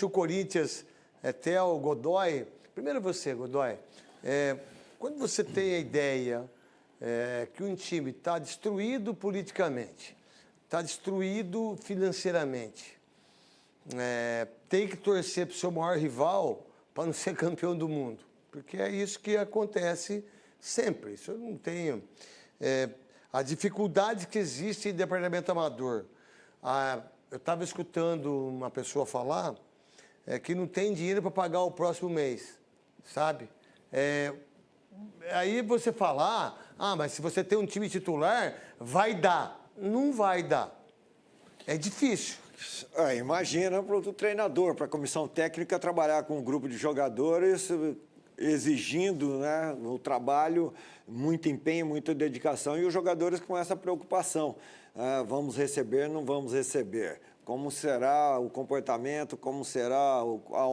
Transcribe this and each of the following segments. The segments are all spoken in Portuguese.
O Corinthians, até o Godoy, primeiro você, Godoy, quando você tem a ideia que um time está destruído politicamente, está destruído financeiramente, tem que torcer para o seu maior rival para não ser campeão do mundo, porque é isso que acontece sempre. Isso eu não tenho. A dificuldade que existe em departamento amador. Eu estava escutando uma pessoa falar que não tem dinheiro para pagar o próximo mês, sabe? Aí você fala, mas se você tem um time titular, vai dar. Não vai dar. É difícil. Imagina para o treinador, para a comissão técnica trabalhar com um grupo de jogadores exigindo, né, no trabalho muito empenho, muita dedicação, e os jogadores com essa preocupação. Vamos receber, não vamos receber? Como será o comportamento, como será a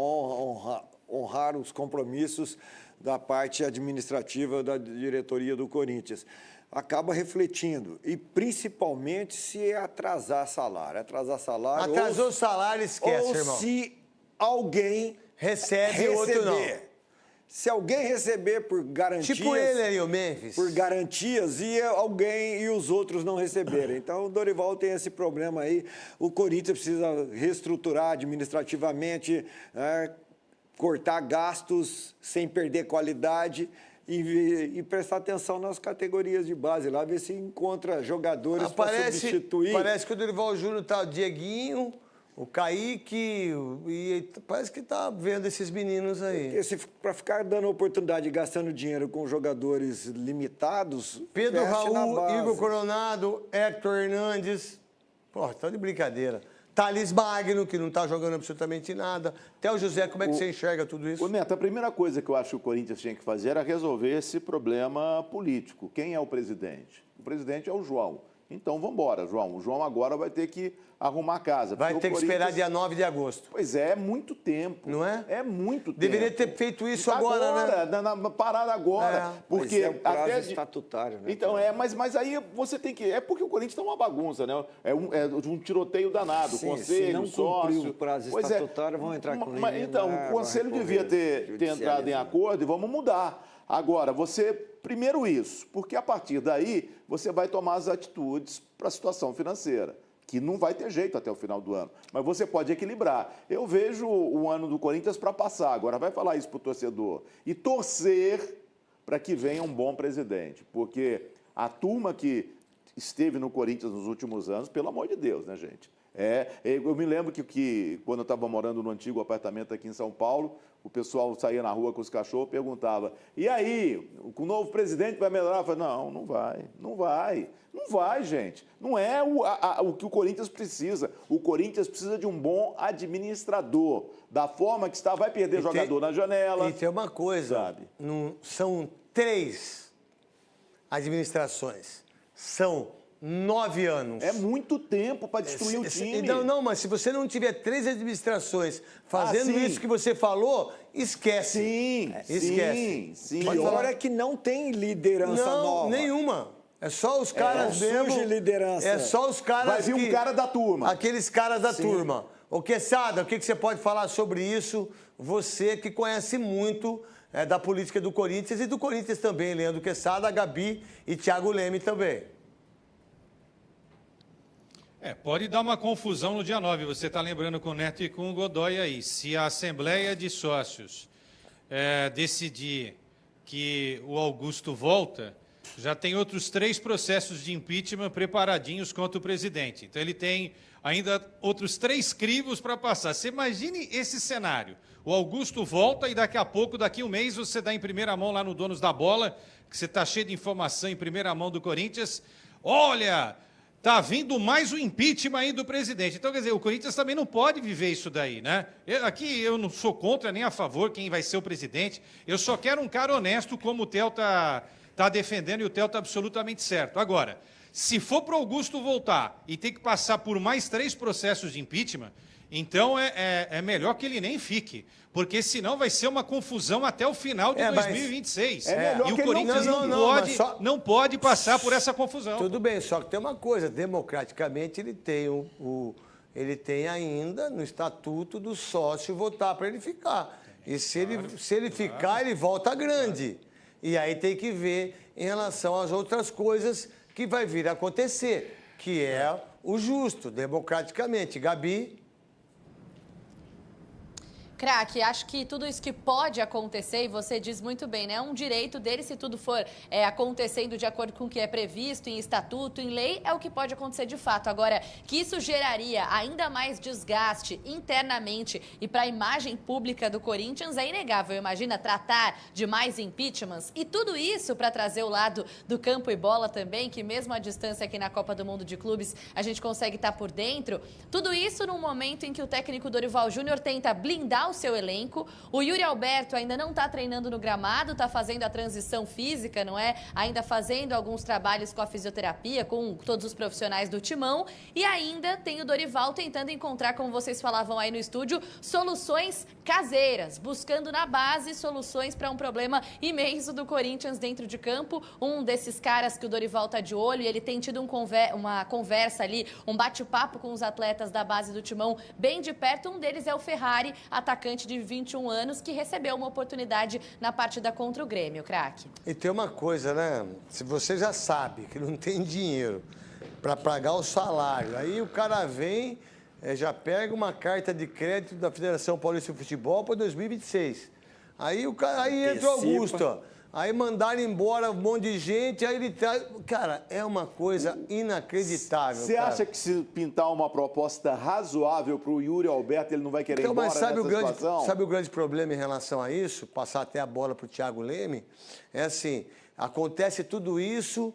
honrar os compromissos da parte administrativa da diretoria do Corinthians. Acaba refletindo, e principalmente se atrasar salário. Atrasou o salário, esquece, ou irmão. Ou se alguém recebe, outro não. Se alguém receber por garantias... Tipo ele aí, o Memphis. Por garantias, e alguém e os outros não receberem. Então, o Dorival tem esse problema aí. O Corinthians precisa reestruturar administrativamente, cortar gastos sem perder qualidade e prestar atenção nas categorias de base. Lá ver se encontra jogadores para substituir. Parece que o Dorival Júnior está o Dieguinho... O Kaique, e parece que está vendo esses meninos aí. Para ficar dando oportunidade e gastando dinheiro com jogadores limitados... Pedro Raul, Igor Coronado, Hector Hernandes. Pô, tá de brincadeira. Thales Magno, que não está jogando absolutamente nada. Até o José, como é que você enxerga tudo isso? Ô Neto, a primeira coisa que eu acho que o Corinthians tinha que fazer era resolver esse problema político. Quem é o presidente? O presidente é o João. Então, vamos embora, João. O João agora vai ter que arrumar a casa. Vai ter que esperar dia 9 de agosto. Pois é muito tempo. Não é? É muito tempo. Deveria ter feito isso agora, né? Na parada agora. Porque é o prazo estatutário, né? Então, mas aí você tem que... É porque o Corinthians está uma bagunça, né? É um tiroteio danado. Sim, conselho, se não sócio... cumprir o prazo estatutário, vão entrar com liminar. Então, o conselho devia ter entrado em acordo e vamos mudar. Agora, primeiro isso, porque a partir daí você vai tomar as atitudes para a situação financeira, que não vai ter jeito até o final do ano, mas você pode equilibrar. Eu vejo o ano do Corinthians para passar, agora vai falar isso para o torcedor, e torcer para que venha um bom presidente, porque a turma que esteve no Corinthians nos últimos anos, pelo amor de Deus, né, gente? Eu me lembro que quando eu estava morando no antigo apartamento aqui em São Paulo, o pessoal saía na rua com os cachorros e perguntava, e aí, o novo presidente vai melhorar? Eu falei, não vai, gente. Não é o que o Corinthians precisa. O Corinthians precisa de um bom administrador. Da forma que está, vai perder jogador na janela. E tem uma coisa, sabe? São 3 administrações. São 9 anos. É muito tempo para destruir o time. Não, mas se você não tiver 3 administrações fazendo isso que você falou, esquece. Esquece. Sim. Pior é que não tem liderança nova. Nenhuma. É só os caras mesmo. Surge liderança. É só os caras. Vai vir um cara da turma. Aqueles caras da turma. Ô, Quesada, o que você pode falar sobre isso? Você que conhece muito da política do Corinthians e do Corinthians também, Leandro Quesada, Gabi e Thiago Leme também. Pode dar uma confusão no dia 9, você está lembrando com o Neto e com o Godoy aí. Se a Assembleia de Sócios decidir que o Augusto volta, já tem outros 3 processos de impeachment preparadinhos contra o presidente. Então ele tem ainda outros 3 crivos para passar. Você imagine esse cenário. O Augusto volta e daqui a pouco, daqui um mês, você dá em primeira mão lá no Donos da Bola, que você está cheio de informação em primeira mão do Corinthians. Olha... Está vindo mais um impeachment aí do presidente. Então, quer dizer, o Corinthians também não pode viver isso daí, né? Aqui eu não sou contra nem a favor quem vai ser o presidente. Eu só quero um cara honesto, como o Theo tá defendendo, e o Theo está absolutamente certo. Agora, se for para o Augusto voltar e ter que passar por mais 3 processos de impeachment, então é melhor que ele nem fique. Porque senão vai ser uma confusão até o final de 2026. E o Corinthians não pode passar por essa confusão. Tudo bem, só que tem uma coisa, democraticamente ele tem ele tem ainda no estatuto do sócio votar para ele ficar. E se ele ficar, ele volta grande. E aí tem que ver em relação às outras coisas que vai vir a acontecer, que é o justo, democraticamente. Gabi? Craque, acho que tudo isso que pode acontecer, e você diz muito bem, né? É um direito dele, se tudo for acontecendo de acordo com o que é previsto em estatuto, em lei, é o que pode acontecer de fato. Agora, que isso geraria ainda mais desgaste internamente e para a imagem pública do Corinthians é inegável. Imagina tratar de mais impeachments e tudo isso para trazer o lado do campo e bola também, que mesmo à distância aqui na Copa do Mundo de Clubes, a gente consegue estar por dentro. Tudo isso num momento em que o técnico Dorival Júnior tenta blindar o seu elenco. O Yuri Alberto ainda não está treinando no gramado, está fazendo a transição física, não é? Ainda fazendo alguns trabalhos com a fisioterapia, com todos os profissionais do timão. E ainda tem o Dorival tentando encontrar, como vocês falavam aí no estúdio, soluções caseiras, buscando na base soluções para um problema imenso do Corinthians dentro de campo. Um desses caras que o Dorival está de olho, e ele tem tido uma conversa ali, um bate-papo com os atletas da base do timão bem de perto. Um deles é o Ferrari, atacante de 21 anos, que recebeu uma oportunidade na partida contra o Grêmio, craque. E tem uma coisa, né? Se você já sabe que não tem dinheiro para pagar o salário, aí o cara vem, já pega uma carta de crédito da Federação Paulista de Futebol para 2026. Aí entra o Augusto, ó. Aí mandaram embora um monte de gente, aí ele traz... Cara, é uma coisa inacreditável. Você acha que se pintar uma proposta razoável para o Yuri Alberto, ele não vai querer ir embora nessa situação? Sabe o grande problema em relação a isso? Passar até a bola para o Thiago Leme? É assim, acontece tudo isso,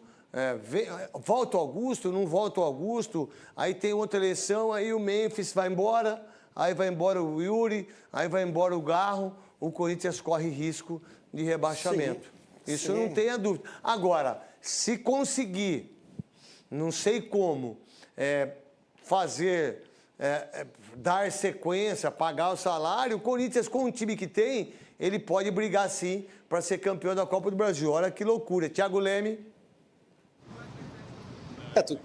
volta o Augusto, não volta o Augusto, aí tem outra eleição, aí o Memphis vai embora, aí vai embora o Yuri, aí vai embora o Garro, o Corinthians corre risco de rebaixamento. Sim, isso não tenha dúvida. Agora, se conseguir, não sei como, dar sequência, pagar o salário, o Corinthians, com o time que tem, ele pode brigar sim para ser campeão da Copa do Brasil. Olha que loucura. Thiago Leme.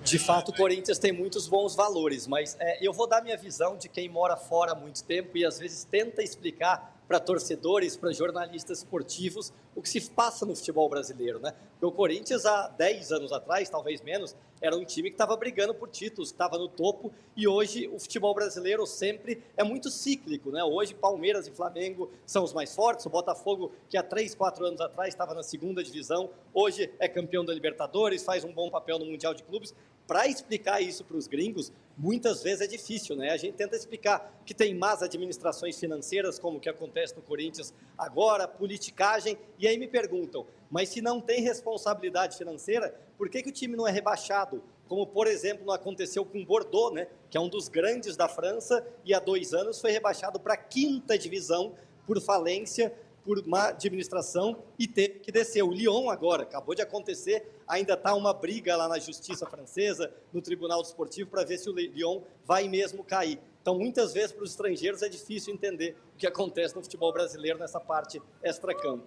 De fato, o Corinthians tem muitos bons valores, mas eu vou dar minha visão de quem mora fora há muito tempo e às vezes tenta explicar para torcedores, para jornalistas esportivos, o que se passa no futebol brasileiro, né? Porque o Corinthians, há 10 anos atrás, talvez menos, era um time que estava brigando por títulos, estava no topo, e hoje o futebol brasileiro sempre é muito cíclico, né? Hoje Palmeiras e Flamengo são os mais fortes, o Botafogo, que há 3, 4 anos atrás estava na segunda divisão, hoje é campeão da Libertadores, faz um bom papel no Mundial de Clubes. Para explicar isso para os gringos, muitas vezes é difícil, né? A gente tenta explicar que tem más administrações financeiras, como o que acontece no Corinthians agora, politicagem, e aí me perguntam, mas se não tem responsabilidade financeira, por que o time não é rebaixado? Como, por exemplo, não aconteceu com o Bordeaux, né? Que é um dos grandes da França, e há 2 anos foi rebaixado para a 5ª divisão por falência, por má administração, e teve que descer. O Lyon agora, acabou de acontecer, ainda está uma briga lá na justiça francesa, no Tribunal Desportivo, para ver se o Lyon vai mesmo cair. Então, muitas vezes, para os estrangeiros, é difícil entender o que acontece no futebol brasileiro nessa parte extracampo.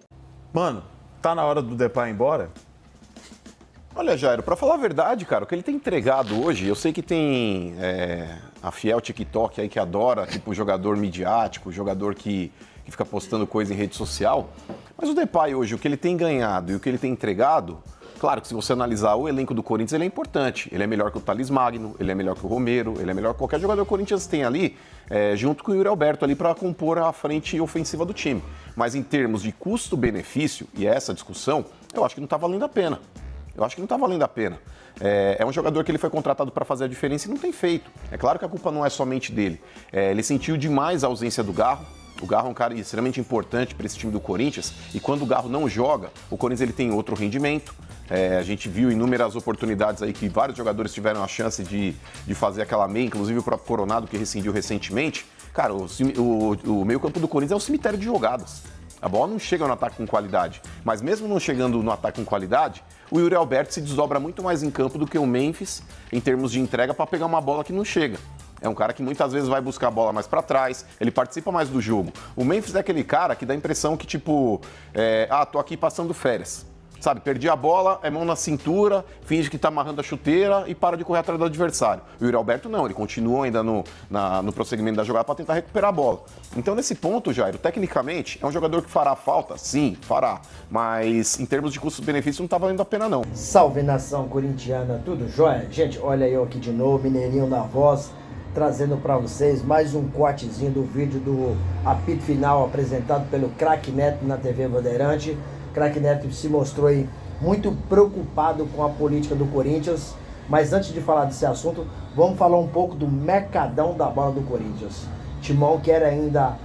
Mano, tá na hora do Depay ir embora? Olha, Jairo, pra falar a verdade, cara, o que ele tem entregado hoje, eu sei que tem a fiel TikTok aí que adora, tipo, jogador midiático, jogador que fica postando coisa em rede social, mas o Depay hoje, o que ele tem ganhado e o que ele tem entregado, claro que se você analisar o elenco do Corinthians, ele é importante, ele é melhor que o Thales Magno, ele é melhor que o Romero, ele é melhor que qualquer jogador que o Corinthians tem ali, junto com o Yuri Alberto ali para compor a frente ofensiva do time, mas em termos de custo-benefício, e essa discussão, eu acho que não está valendo a pena. É um jogador que ele foi contratado para fazer a diferença e não tem feito. É claro que a culpa não é somente dele. Ele sentiu demais a ausência do Garro. O Garro é um cara extremamente importante para esse time do Corinthians. E quando o Garro não joga, o Corinthians ele tem outro rendimento. A gente viu inúmeras oportunidades aí que vários jogadores tiveram a chance de fazer aquela meia, inclusive o próprio Coronado, que rescindiu recentemente. Cara, o meio-campo do Corinthians é um cemitério de jogadas. A bola não chega no ataque com qualidade. Mas mesmo não chegando no ataque com qualidade, o Yuri Alberto se desdobra muito mais em campo do que o Memphis em termos de entrega para pegar uma bola que não chega. É um cara que muitas vezes vai buscar a bola mais para trás, ele participa mais do jogo. O Memphis é aquele cara que dá a impressão que, tipo, tô aqui passando férias. Sabe, perdi a bola, é mão na cintura, finge que está amarrando a chuteira e para de correr atrás do adversário. O Yuri Alberto não, ele continua ainda no prosseguimento da jogada para tentar recuperar a bola. Então, nesse ponto, Jairo, tecnicamente, é um jogador que fará falta? Sim, fará. Mas, em termos de custo-benefício, não está valendo a pena, não. Salve, nação corintiana, tudo jóia? Gente, olha eu aqui de novo, Mineirinho na voz, trazendo para vocês mais um cortezinho do vídeo do apito final apresentado pelo Craque Neto na TV Bandeirante. Craque Neto se mostrou aí muito preocupado com a política do Corinthians, mas antes de falar desse assunto, vamos falar um pouco do mercadão da bola do Corinthians. Timão quer ainda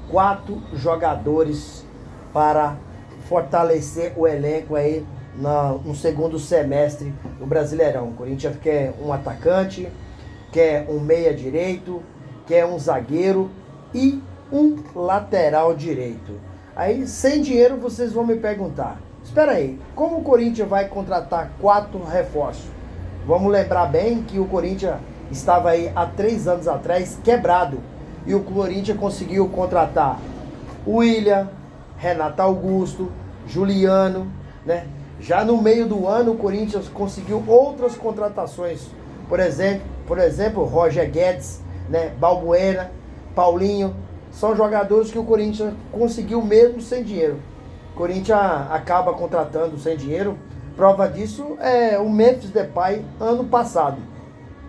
4 jogadores para fortalecer o elenco aí no segundo semestre do Brasileirão. O Corinthians quer um atacante, quer um meia direito, quer um zagueiro e um lateral direito. Aí, sem dinheiro, vocês vão me perguntar, espera aí, como o Corinthians vai contratar 4 reforços? Vamos lembrar bem que o Corinthians estava aí há 3 anos atrás quebrado. E o Corinthians conseguiu contratar William, Renato Augusto, Juliano, né? Já no meio do ano, o Corinthians conseguiu outras contratações. Por exemplo, Roger Guedes, né? Balbuena, Paulinho. São jogadores que o Corinthians conseguiu mesmo sem dinheiro. O Corinthians acaba contratando sem dinheiro. Prova disso é o Memphis Depay ano passado,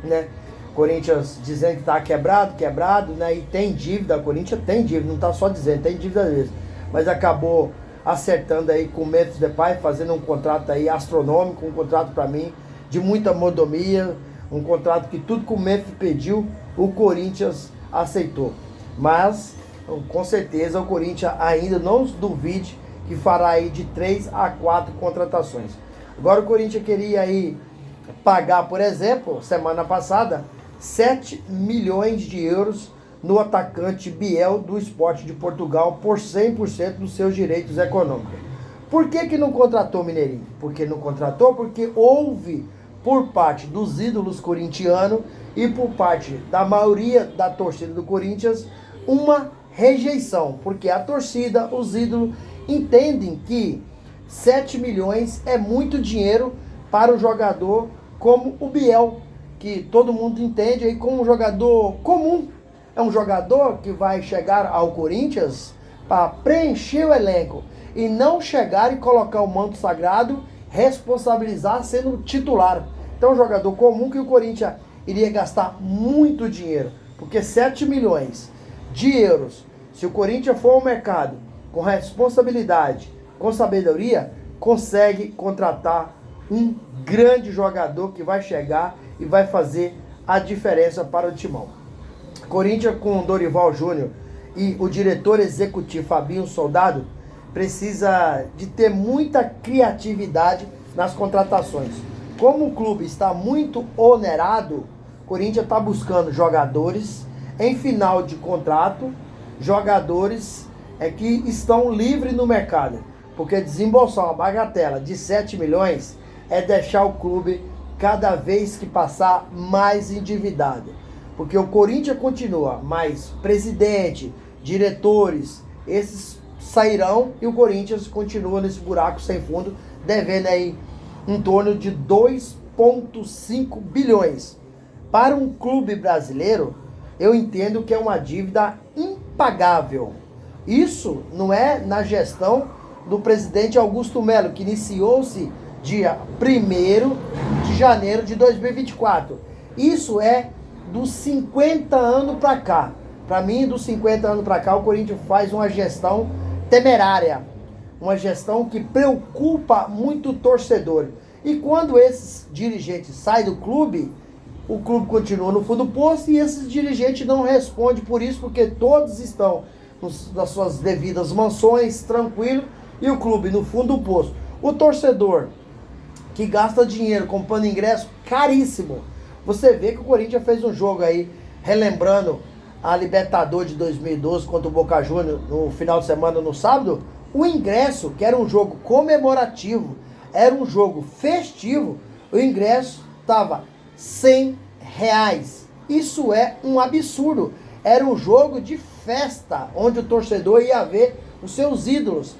né? Corinthians dizendo que está quebrado, né? E tem dívida, o Corinthians tem dívida, não está só dizendo, tem dívida às vezes. Mas acabou acertando aí com o Memphis Depay, fazendo um contrato aí astronômico, um contrato para mim de muita mordomia, um contrato que tudo que o Memphis pediu, o Corinthians aceitou. Mas, com certeza, o Corinthians ainda não duvide que fará aí de 3 a 4 contratações. Agora o Corinthians queria aí pagar, por exemplo, semana passada, 7 milhões de euros no atacante Biel do Sport de Portugal por 100% dos seus direitos econômicos. Por que não contratou o Mineirinho? Porque não contratou porque houve, por parte dos ídolos corintianos e por parte da maioria da torcida do Corinthians, uma rejeição, porque a torcida, os ídolos, entendem que 7 milhões é muito dinheiro para um jogador como o Biel, que todo mundo entende aí como um jogador comum. É um jogador que vai chegar ao Corinthians para preencher o elenco e não chegar e colocar o manto sagrado, responsabilizar sendo titular. Então é um jogador comum que o Corinthians iria gastar muito dinheiro, porque 7 milhões de euros, se o Corinthians for ao mercado com responsabilidade, com sabedoria, consegue contratar um grande jogador que vai chegar e vai fazer a diferença para o Timão. Corinthians com o Dorival Júnior e o diretor executivo Fabinho Soldado precisa de ter muita criatividade nas contratações. Como o clube está muito onerado, o Corinthians está buscando jogadores em final de contrato, jogadores que estão livres no mercado. Porque desembolsar uma bagatela de 7 milhões é deixar o clube cada vez que passar mais endividado. Porque o Corinthians continua, mas presidente, diretores, esses sairão e o Corinthians continua nesse buraco sem fundo, devendo aí em torno de 2,5 bilhões. Para um clube brasileiro, eu entendo que é uma dívida impagável. Isso não é na gestão do presidente Augusto Melo, que iniciou-se dia 1º de janeiro de 2024. Isso é dos 50 anos para cá. Para mim, dos 50 anos para cá, o Corinthians faz uma gestão temerária. Uma gestão que preocupa muito o torcedor. E quando esses dirigentes saem do clube, o clube continua no fundo do poço e esses dirigentes não respondem por isso, porque todos estão nas suas devidas mansões, tranquilo, e o clube no fundo do poço. O torcedor que gasta dinheiro comprando ingresso caríssimo. Você vê que o Corinthians fez um jogo aí, relembrando a Libertadores de 2012 contra o Boca Juniors no final de semana, no sábado. O ingresso, que era um jogo comemorativo, era um jogo festivo, o ingresso estava R$100. Isso é um absurdo. Era um jogo de festa, onde o torcedor ia ver os seus ídolos,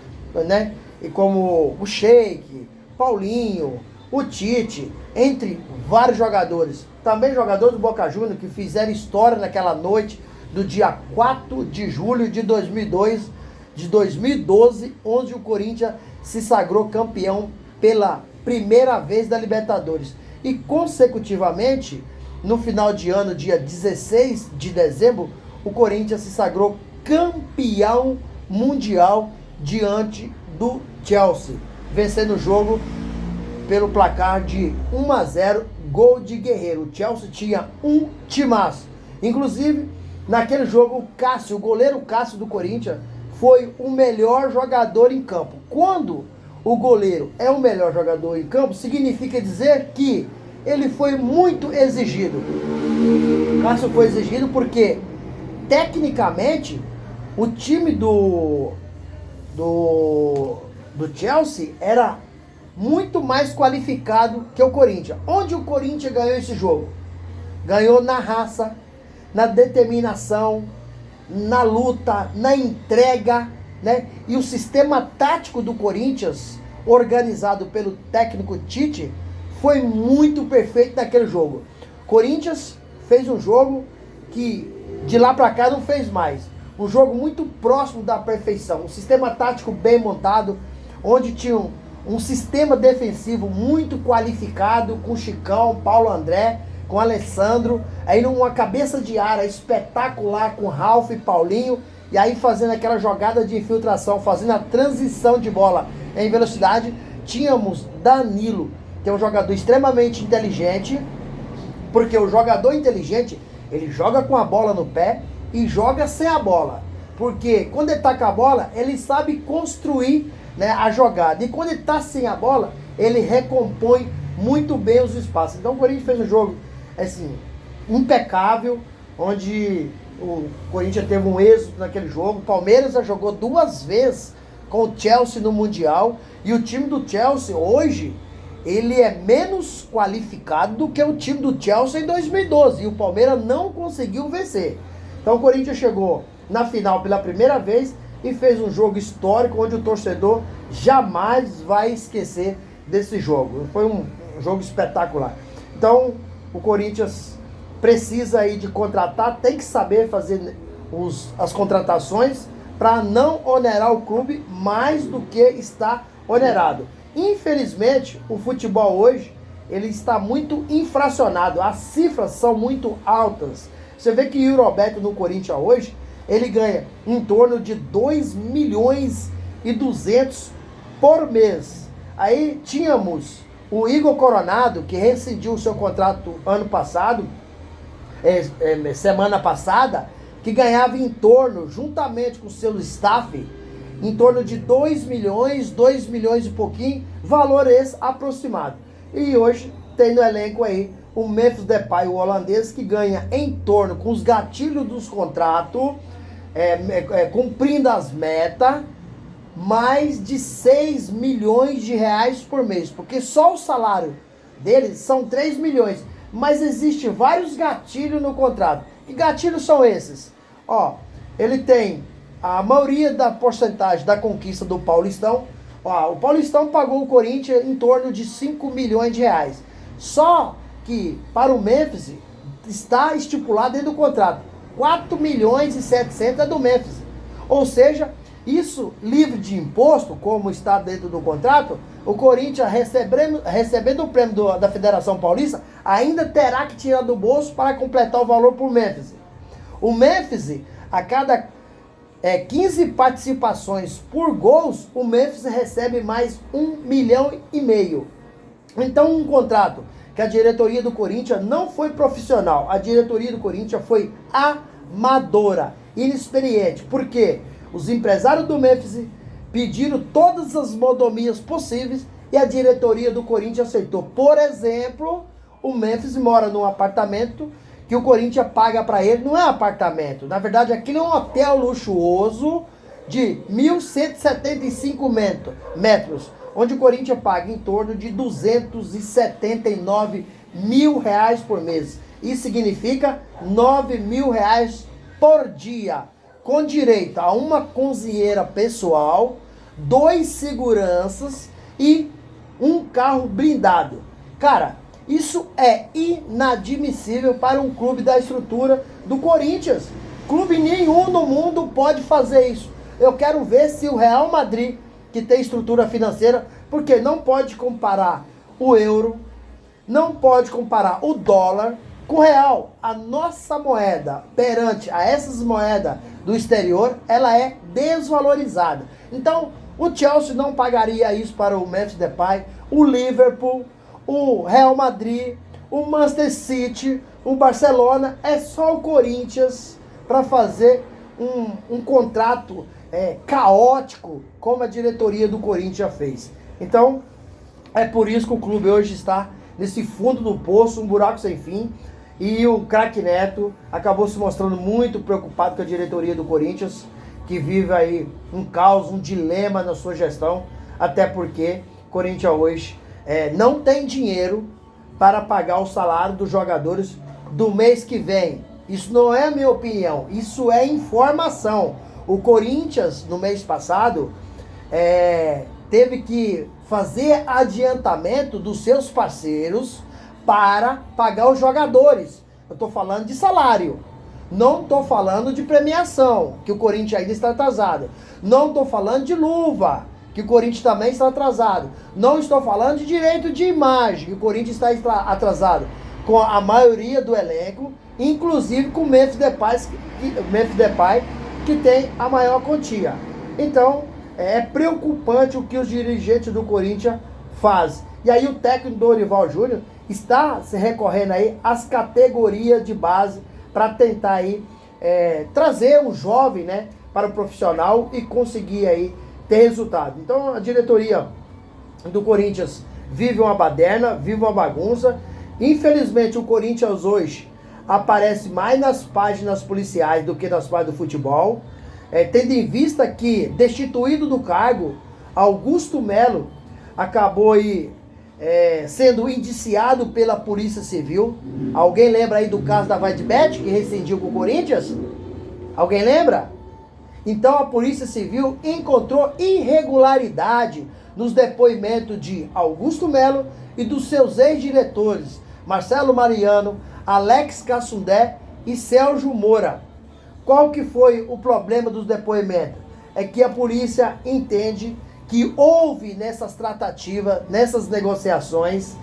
né? e como o Sheik, Paulinho, o Tite, entre vários jogadores. Também jogadores do Boca Juniors que fizeram história naquela noite do dia 4 de julho de 2012, onde o Corinthians se sagrou campeão pela primeira vez da Libertadores. E consecutivamente, no final de ano, dia 16 de dezembro, o Corinthians se sagrou campeão mundial diante do Chelsea, vencendo o jogo pelo placar de 1-0, gol de Guerreiro. O Chelsea tinha um timaço. Inclusive, naquele jogo, o Cássio, o goleiro Cássio do Corinthians, foi o melhor jogador em campo. Quando o goleiro é o melhor jogador em campo, significa dizer que ele foi muito exigido. O Cássio foi exigido porque, tecnicamente, o time do Chelsea era muito mais qualificado que o Corinthians. Onde o Corinthians ganhou esse jogo? Ganhou na raça, na determinação, na luta, na entrega, né? E o sistema tático do Corinthians, organizado pelo técnico Tite, foi muito perfeito naquele jogo. Corinthians fez um jogo que de lá para cá não fez mais. Um jogo muito próximo da perfeição. Um sistema tático bem montado, onde tinha um sistema defensivo muito qualificado, com Chicão, Paulo André, com Alessandro, aí numa cabeça de área espetacular com Ralf e Paulinho, e aí fazendo aquela jogada de infiltração, fazendo a transição de bola em velocidade. Tínhamos Danilo, que é um jogador extremamente inteligente, porque o jogador inteligente, ele joga com a bola no pé e joga sem a bola, porque quando ele tá com a bola, ele sabe construir, né, a jogada, e quando ele tá sem a bola, ele recompõe muito bem os espaços. Então o Corinthians fez um jogo assim, impecável, onde o Corinthians teve um êxito naquele jogo. O Palmeiras já jogou 2 vezes com o Chelsea no Mundial, e o time do Chelsea hoje, ele é menos qualificado do que o time do Chelsea em 2012, e o Palmeiras não conseguiu vencer. Então o Corinthians chegou na final pela primeira vez e fez um jogo histórico, onde o torcedor jamais vai esquecer desse jogo. Foi um jogo espetacular. Então o Corinthians precisa aí de contratar, tem que saber fazer as contratações para não onerar o clube mais do que está onerado. Infelizmente, o futebol hoje, ele está muito infracionado, as cifras são muito altas. Você vê que o Roberto no Corinthians hoje, ele ganha em torno de 2 milhões e 200 por mês. Aí tínhamos o Igor Coronado, que rescindiu o seu contrato ano passado, semana passada, que ganhava em torno, juntamente com o seu staff, em torno de 2 milhões e pouquinho, valor esse aproximado. E hoje tem no elenco aí o Memphis Depay, o holandês, que ganha em torno, com os gatilhos dos contratos, cumprindo as metas, mais de 6 milhões de reais por mês, porque só o salário dele são 3 milhões, mas existe vários gatilhos no contrato. Que gatilhos são esses? Ó, ele tem a maioria da porcentagem da conquista do Paulistão. Ó, o Paulistão pagou o Corinthians em torno de 5 milhões de reais. Só que para o Memphis está estipulado dentro do contrato 4 milhões e 700 é do Memphis. Ou seja, isso livre de imposto, como está dentro do contrato, o Corinthians recebendo o prêmio da Federação Paulista, ainda terá que tirar do bolso para completar o valor por Memphis. O Memphis, a cada 15 participações por gols, o Memphis recebe mais 1,5 milhão. Então, um contrato que a diretoria do Corinthians não foi profissional, a diretoria do Corinthians foi amadora, inexperiente. Por quê? Os empresários do Memphis pediram todas as mordomias possíveis e a diretoria do Corinthians aceitou. Por exemplo, o Memphis mora num apartamento que o Corinthians paga para ele, não é apartamento, na verdade aquilo é um hotel luxuoso de 1.175 metros, onde o Corinthians paga em torno de 279 mil reais por mês. Isso significa 9 mil reais por dia, com direito a uma cozinheira pessoal, 2 seguranças e um carro blindado. Cara, isso é inadmissível para um clube da estrutura do Corinthians. Clube nenhum no mundo pode fazer isso. Eu quero ver se o Real Madrid, que tem estrutura financeira, porque não pode comparar o euro, não pode comparar o dólar com o real. A nossa moeda, perante a essas moedas do exterior, ela é desvalorizada. Então, o Chelsea não pagaria isso para o Memphis Depay, o Liverpool, o Real Madrid, o Manchester City, o Barcelona. É só o Corinthians para fazer um contrato caótico, como a diretoria do Corinthians fez. Então, é por isso que o clube hoje está nesse fundo do poço, um buraco sem fim. E o craque Neto acabou se mostrando muito preocupado com a diretoria do Corinthians, que vive aí um caos, um dilema na sua gestão, até porque o Corinthians hoje não tem dinheiro para pagar o salário dos jogadores do mês que vem. Isso não é a minha opinião, isso é informação. O Corinthians, no mês passado, teve que fazer adiantamento dos seus parceiros para pagar os jogadores. Eu estou falando de salário. Não estou falando de premiação, que o Corinthians ainda está atrasado. Não estou falando de luva, que o Corinthians também está atrasado. Não estou falando de direito de imagem, que o Corinthians está atrasado. Com a maioria do elenco, inclusive com o Memphis Depay, que tem a maior quantia. Então, é preocupante o que os dirigentes do Corinthians fazem. E aí o técnico Dorival Júnior está se recorrendo aí às categorias de base para tentar aí trazer um jovem, né, para o profissional e conseguir aí ter resultado. Então a diretoria do Corinthians vive uma baderna, vive uma bagunça. Infelizmente o Corinthians hoje aparece mais nas páginas policiais do que nas páginas do futebol, tendo em vista que, destituído do cargo, Augusto Melo acabou aí sendo indiciado pela Polícia Civil. Alguém lembra aí do caso da Vaidbet, que rescindiu com o Corinthians? Alguém lembra? Então a Polícia Civil encontrou irregularidade nos depoimentos de Augusto Melo e dos seus ex-diretores, Marcelo Mariano, Alex Cassundé e Sérgio Moura. Qual que foi o problema dos depoimentos? É que a polícia entende que houve nessas tratativas, nessas negociações,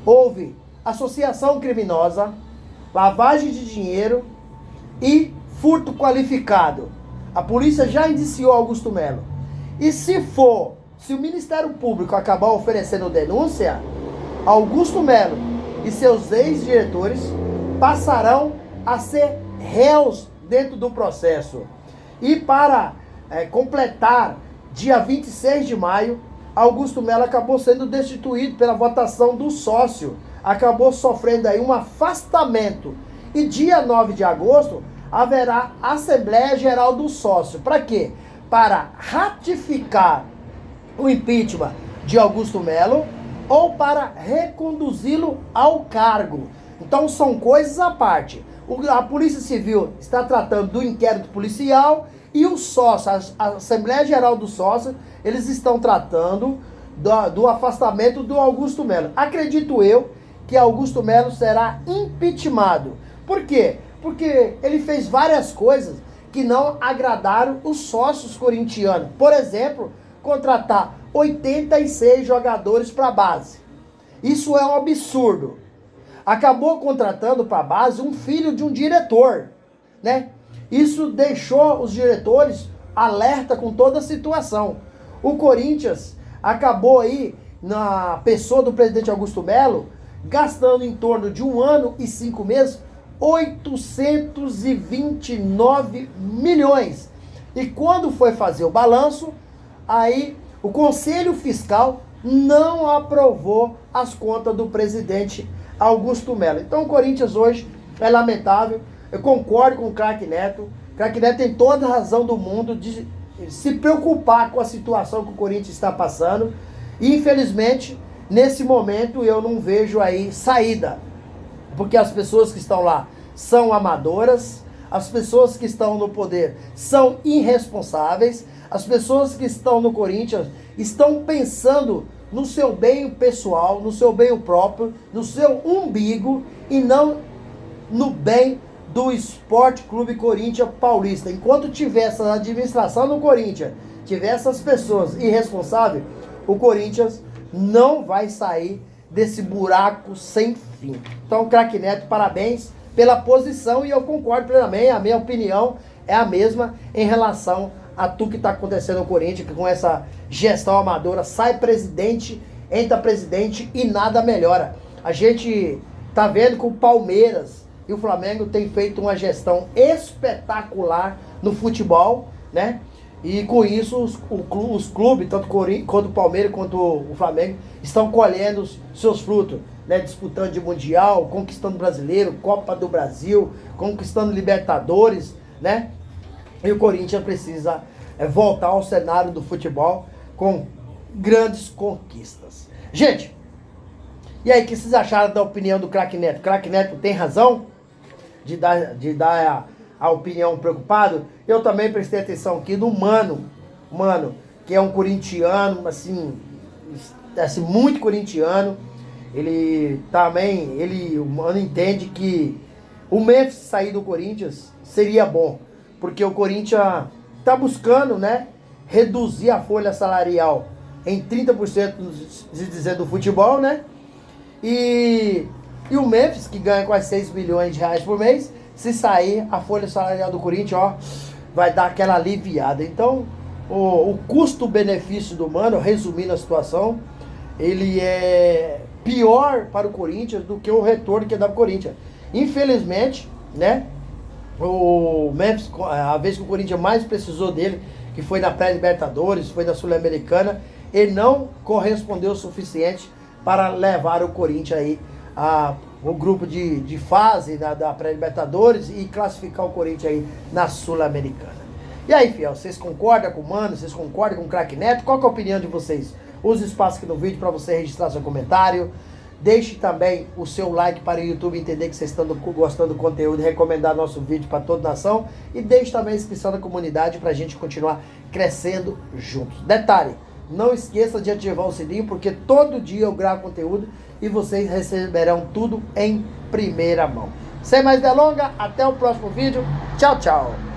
houve associação criminosa, lavagem de dinheiro e furto qualificado. A polícia já indiciou Augusto Melo. E se o Ministério Público acabar oferecendo denúncia, Augusto Melo e seus ex-diretores passarão a ser réus dentro do processo. E para completar, dia 26 de maio, Augusto Melo acabou sendo destituído pela votação do sócio. Acabou sofrendo aí um afastamento. E dia 9 de agosto haverá Assembleia Geral do Sócio. Para quê? Para ratificar o impeachment de Augusto Melo ou para reconduzi-lo ao cargo. Então são coisas à parte. A Polícia Civil está tratando do inquérito policial e o sócio, a Assembleia Geral do Sócio, eles estão tratando do afastamento do Augusto Melo. Acredito eu que Augusto Melo será impeachmentado. Por quê? Porque ele fez várias coisas que não agradaram os sócios corintianos. Por exemplo, contratar 86 jogadores para a base. Isso é um absurdo. Acabou contratando para a base um filho de um diretor, né? Isso deixou os diretores alerta com toda a situação. O Corinthians acabou aí, na pessoa do presidente Augusto Melo, gastando em torno de 1 ano e 5 meses, 829 milhões. E quando foi fazer o balanço, aí o Conselho Fiscal não aprovou as contas do presidente Augusto Melo. Então o Corinthians hoje é lamentável. Eu concordo com o craque Neto. O craque Neto tem toda a razão do mundo de se preocupar com a situação que o Corinthians está passando. E infelizmente, nesse momento, eu não vejo aí saída. Porque as pessoas que estão lá são amadoras, As pessoas que estão no poder são irresponsáveis. As pessoas que estão no Corinthians estão pensando no seu bem pessoal, no seu bem próprio, no seu umbigo e não no bem do Esporte Clube Corinthians Paulista. Enquanto tiver essa administração no Corinthians, tiver essas pessoas irresponsáveis, o Corinthians não vai sair desse buraco sem fim. Então, craque Neto, parabéns pela posição e eu concordo plenamente, a minha opinião é a mesma em relação a tudo que está acontecendo no Corinthians, que com essa gestão amadora sai presidente, entra presidente e nada melhora. A gente tá vendo que o Palmeiras e o Flamengo têm feito uma gestão espetacular no futebol, né? E com isso os clubes, tanto quanto o Palmeiras quanto o Flamengo, estão colhendo os seus frutos, né? Disputando de Mundial, conquistando Brasileiro, Copa do Brasil, conquistando Libertadores, né? E o Corinthians precisa voltar ao cenário do futebol com grandes conquistas. Gente, e aí, o que vocês acharam da opinião do craque Neto? O craque Neto tem razão de dar a opinião preocupado? Eu também prestei atenção aqui no Mano, que é um corintiano, assim muito corintiano. O Mano entende que o Memphis sair do Corinthians seria bom, porque o Corinthians está buscando, né, reduzir a folha salarial em 30%, dizendo do futebol, né? E o Memphis, que ganha quase 6 milhões de reais por mês, se sair, a folha salarial do Corinthians, ó, vai dar aquela aliviada. Então, o custo-benefício do Mano, resumindo a situação, ele é pior para o Corinthians do que o retorno que dá para o Corinthians. Infelizmente, né, o Memphis, a vez que o Corinthians mais precisou dele, que foi na pré-Libertadores, foi na Sul-Americana, ele não correspondeu o suficiente para levar o Corinthians aí o grupo de fase da pré-Libertadores e classificar o Corinthians aí na Sul-Americana. E aí, fiel, vocês concordam com o Mano? Vocês concordam com o craque Neto? Qual que é a opinião de vocês? Use o espaço aqui no vídeo para você registrar seu comentário. Deixe também o seu like para o YouTube entender que vocês estão gostando do conteúdo e recomendar nosso vídeo para toda a nação. E deixe também a inscrição na comunidade para a gente continuar crescendo juntos. Detalhe, não esqueça de ativar o sininho, porque todo dia eu gravo conteúdo e vocês receberão tudo em primeira mão. Sem mais delongas, até o próximo vídeo. Tchau, tchau.